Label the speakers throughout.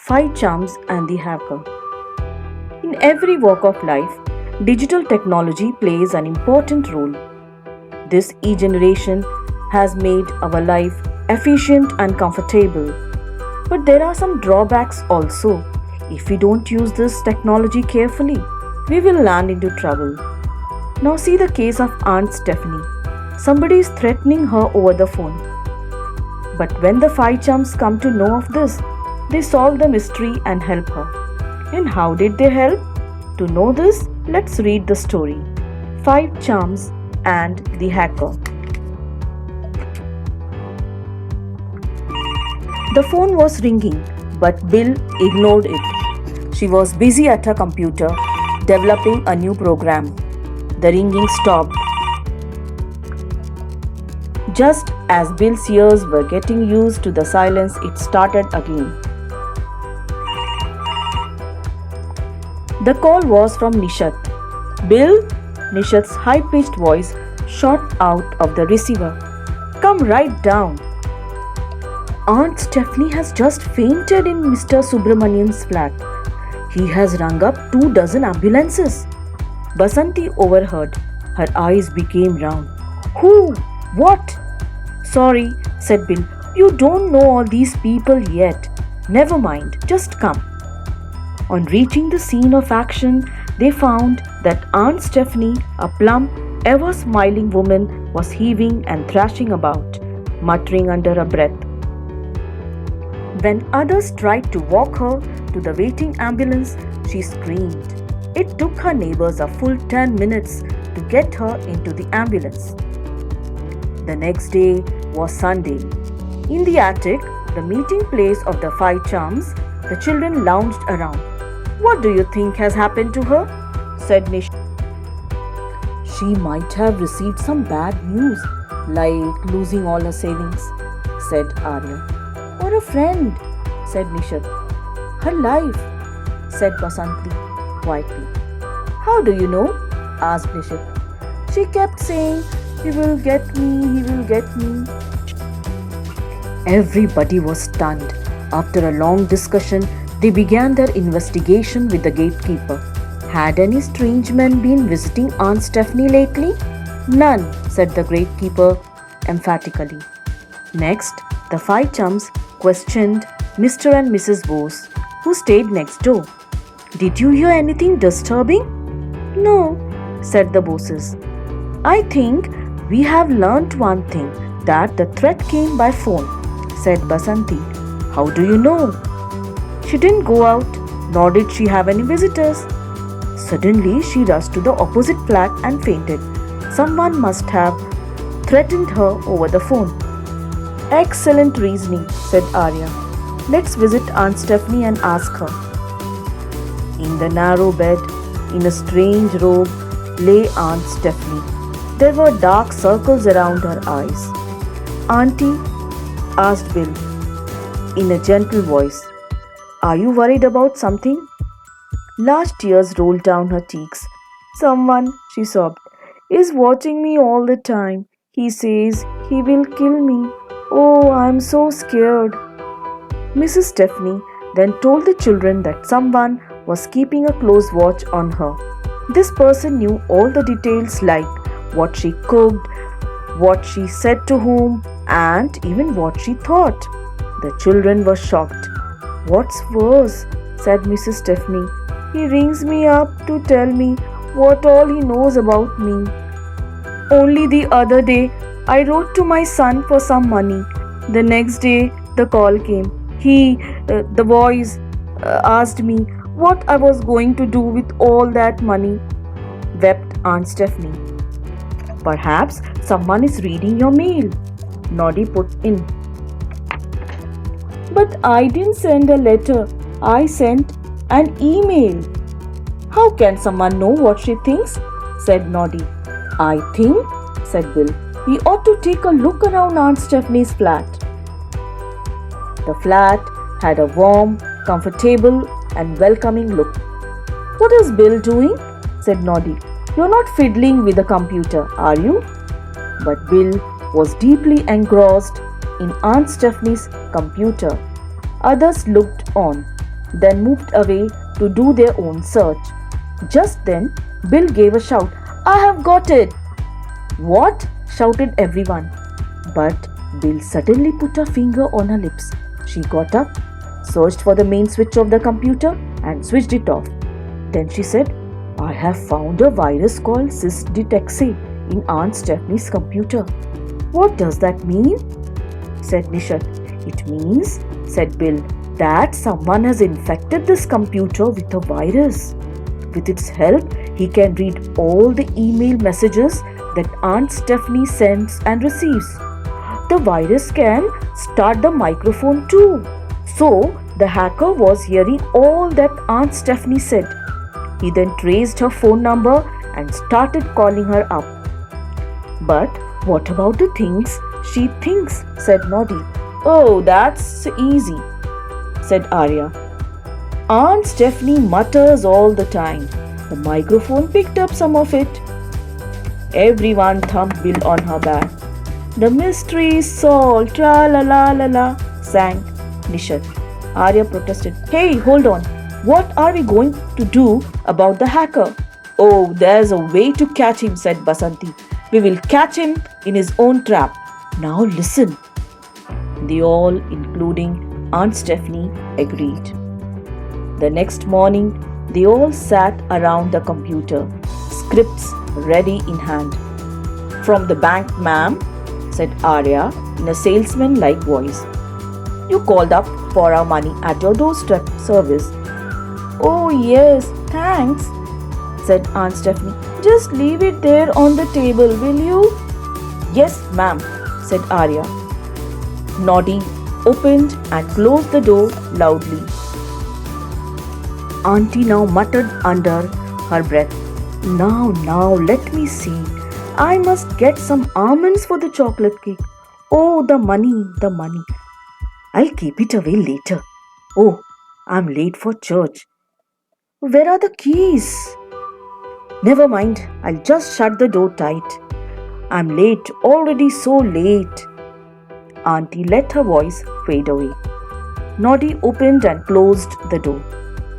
Speaker 1: Five Chums and the Hacker. In every walk of life, digital technology plays an important role. This e-generation has made our life efficient and comfortable. But there are some drawbacks also. If we don't use this technology carefully, we will land into trouble. Now see the case of Aunt Stephanie. Somebody is threatening her over the phone. But when the five chums come to know of this, they solve the mystery and help her. And how did they help? To know this, let's read the story. Five Chums and the Hacker. The phone was ringing, but Bill ignored it. She was busy at her computer, developing a new program. The ringing stopped. Just as Bill's ears were getting used to the silence, it started again. The call was from Nishat. Bill? Nishat's high-pitched voice shot out of the receiver. Come right down. Aunt Stephanie has just fainted in Mr. Subramanian's flat. He has rung up 24 ambulances. Basanti overheard. Her eyes became round. Who? What? Sorry, said Bill. You don't know all these people yet. Never mind, just come. On reaching the scene of action, they found that Aunt Stephanie, a plump, ever-smiling woman, was heaving and thrashing about, muttering under her breath. When others tried to walk her to the waiting ambulance, she screamed. It took her neighbors a full 10 minutes to get her into the ambulance. The next day was Sunday. In the attic, the meeting place of the five chums, the children lounged around. What do you think has happened to her? Said Nish. She might have received some bad news, like losing all her savings, said Arya. Or a friend, said Nishat. Her life, said Basanti quietly. How do you know? Asked Nishat. She kept saying, he will get me, he will get me. Everybody was stunned. After a long discussion, they began their investigation with the gatekeeper. Had any strange men been visiting Aunt Stephanie lately? None, said the gatekeeper emphatically. Next, the five chums questioned Mr. and Mrs. Bose, who stayed next door. Did you hear anything disturbing? No, said the Boses. I think we have learnt one thing, that the threat came by phone, said Basanti. How do you know? She didn't go out, nor did she have any visitors. Suddenly, she rushed to the opposite flat and fainted. Someone must have threatened her over the phone. Excellent reasoning, said Arya. Let's visit Aunt Stephanie and ask her. In the narrow bed, in a strange robe, lay Aunt Stephanie. There were dark circles around her eyes. Auntie, asked Bill, in a gentle voice, are you worried about something? Large tears rolled down her cheeks. Someone, she sobbed, is watching me all the time. He says he will kill me. Oh, I'm so scared. Mrs. Stephanie then told the children that someone was keeping a close watch on her. This person knew all the details like what she cooked, what she said to whom, and even what she thought. The children were shocked. What's worse, said Mrs. Stephanie. He rings me up to tell me what all he knows about me. Only the other day, I wrote to my son for some money. The next day, the call came. The voice asked me what I was going to do with all that money, wept Aunt Stephanie. Perhaps someone is reading your mail, Noddy put in. But I didn't send a letter. I sent an email. How can someone know what she thinks? Said Noddy. I think, said Bill, we ought to take a look around Aunt Stephanie's flat. The flat had a warm, comfortable and welcoming look. What is Bill doing? Said Noddy. You're not fiddling with the computer, are you? But Bill was deeply engrossed in Aunt Stephanie's computer. Others looked on. then moved away to do their own search. Just then, Bill gave a shout. I have got it! What? Shouted everyone. But Bill suddenly put her finger on her lips. She got up, searched for the main switch of the computer, and switched it off. Then she said, I have found a virus called sysdetectse in Aunt Stephanie's computer. What does that mean? Said Nishat. It means, said Bill, that someone has infected this computer with a virus. With its help, he can read all the email messages that Aunt Stephanie sends and receives. The virus can start the microphone too. So, the hacker was hearing all that Aunt Stephanie said. He then traced her phone number and started calling her up. But what about the things she thinks? Said Noddy. Oh, that's easy, said Arya. Aunt Stephanie mutters all the time. The microphone picked up some of it. Everyone thumped Bill on her back. The mystery is solved, tra-la-la-la-la, sang Nishat. Arya protested. Hey, hold on. What are we going to do about the hacker? Oh, there's a way to catch him, said Basanti. We will catch him in his own trap. Now listen. They all, including Aunt Stephanie, agreed. The next morning, they all sat around the computer, scripts ready in hand. From the bank, ma'am, said Arya in a salesman-like voice. You called up for our money at your doorstep service. Oh yes, thanks, said Aunt Stephanie. Just leave it there on the table, will you? Yes, ma'am, said Arya. Noddy opened and closed the door loudly. Auntie now muttered under her breath. Now, let me see. I must get some almonds for the chocolate cake. Oh, the money. I'll keep it away later. Oh, I'm late for church. Where are the keys? Never mind, I'll just shut the door tight. I'm late, already so late. Auntie let her voice fade away. Noddy opened and closed the door.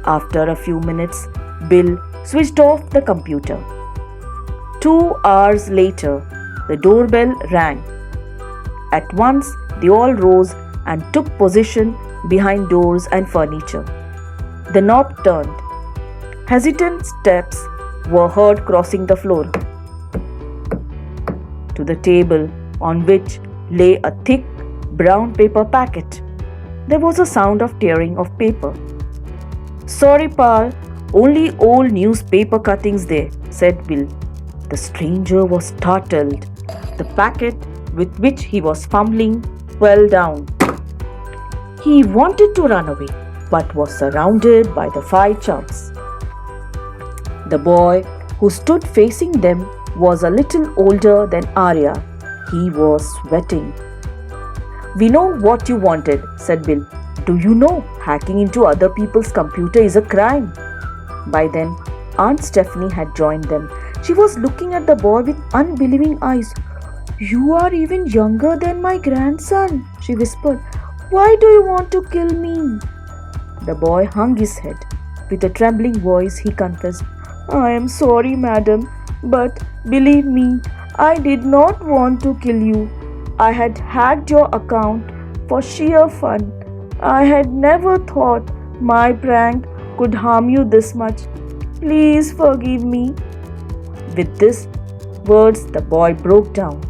Speaker 1: After a few minutes, Bill switched off the computer. 2 hours later, the doorbell rang. At once, they all rose and took position behind doors and furniture. The knob turned. Hesitant steps were heard crossing the floor to the table on which lay a thick brown paper packet. There was a sound of tearing of paper. Sorry, pal, only old newspaper cuttings there, said Bill. The stranger was startled. The packet with which he was fumbling fell down. He wanted to run away, but was surrounded by the 5 chums. The boy who stood facing them was a little older than Arya. He was sweating. We know what you wanted, said Bill. Do you know hacking into other people's computer is a crime? By then, Aunt Stephanie had joined them. She was looking at the boy with unbelieving eyes. You are even younger than my grandson, she whispered. Why do you want to kill me? The boy hung his head. With a trembling voice, he confessed, I am sorry, madam, but believe me, I did not want to kill you. I had hacked your account for sheer fun. I had never thought my prank could harm you this much. Please forgive me. With these words, the boy broke down.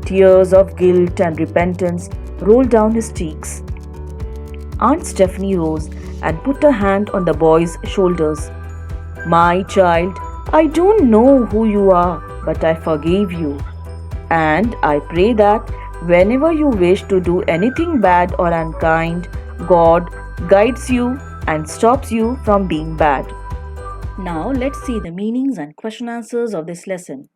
Speaker 1: Tears of guilt and repentance rolled down his cheeks. Aunt Stephanie rose and put her hand on the boy's shoulders. My child, I don't know who you are, but I forgive you. And I pray that whenever you wish to do anything bad or unkind, God guides you and stops you from being bad. Now let's see the meanings and question answers of this lesson.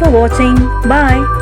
Speaker 1: for watching. Bye.